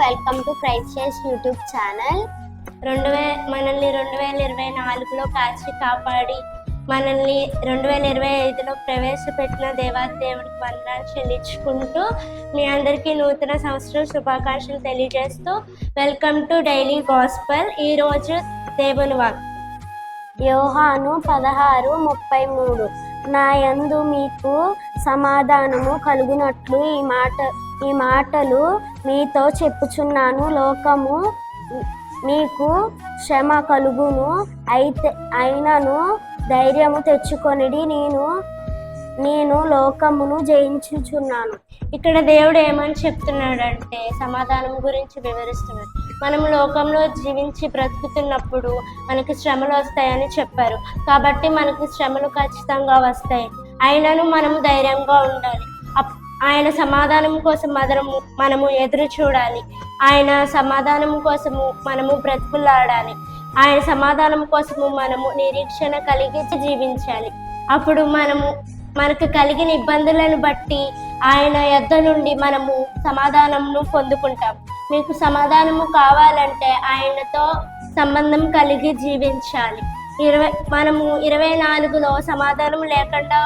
Welcome to Christ church YouTube channel. మనల్ని 2024లో కాచి కాపాడి మనల్ని 2025లో ప్రవేశపెట్టిన దేవాది దేవుడికి వందనాలు చెల్లించుకుంటూ మీ అందరికీ నూతన సంవత్సరం శుభాకాంక్షలు తెలియజేస్తూ వెల్కమ్ టు డైలీ గాస్పెల్. ఈరోజు దేవుని వాక్యం యోహాను 16:33. నా యందు మీకు సమాధానము కలుగునట్లు ఈ మాటలు మీతో చెప్పుచున్నాను. లోకము మీకు శ్రమ కలుగును, అయినను ధైర్యము తెచ్చుకొనిడి, నేను లోకమును జయించుచున్నాను. ఇక్కడ దేవుడు ఏమని చెప్తున్నాడంటే సమాధానం గురించి వివరిస్తున్నాడు. మనం లోకంలో జీవించి బ్రతుకుతున్నప్పుడు మనకి శ్రమలు వస్తాయని చెప్పారు. కాబట్టి మనకి శ్రమలు ఖచ్చితంగా వస్తాయి. అయినను మనము ధైర్యంగా ఉండాలి. ఆయన సమాధానం కోసం మనము ఎదురు చూడాలి. ఆయన సమాధానం కోసము మనము బ్రతుకులాడాలి. ఆయన సమాధానం కోసము మనము నిరీక్షణ కలిగి జీవించాలి. అప్పుడు మనకు కలిగిన ఇబ్బందులను బట్టి ఆయన యొద్ద నుండి మనము సమాధానమును పొందుకుంటాం. మీకు సమాధానము కావాలంటే ఆయనతో సంబంధం కలిగి జీవించాలి. మనము 24లో సమాధానం లేకుండా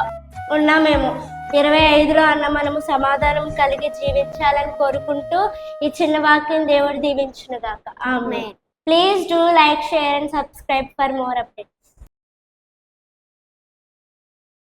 ఉన్నామేమో, 25లో మనము సమాధానం కలిగి జీవించాలని కోరుకుంటూ ఈ చిన్న వాక్యం దేవుడు దీవించును గాక. ఆమేన్. Please do like, share and subscribe for more updates.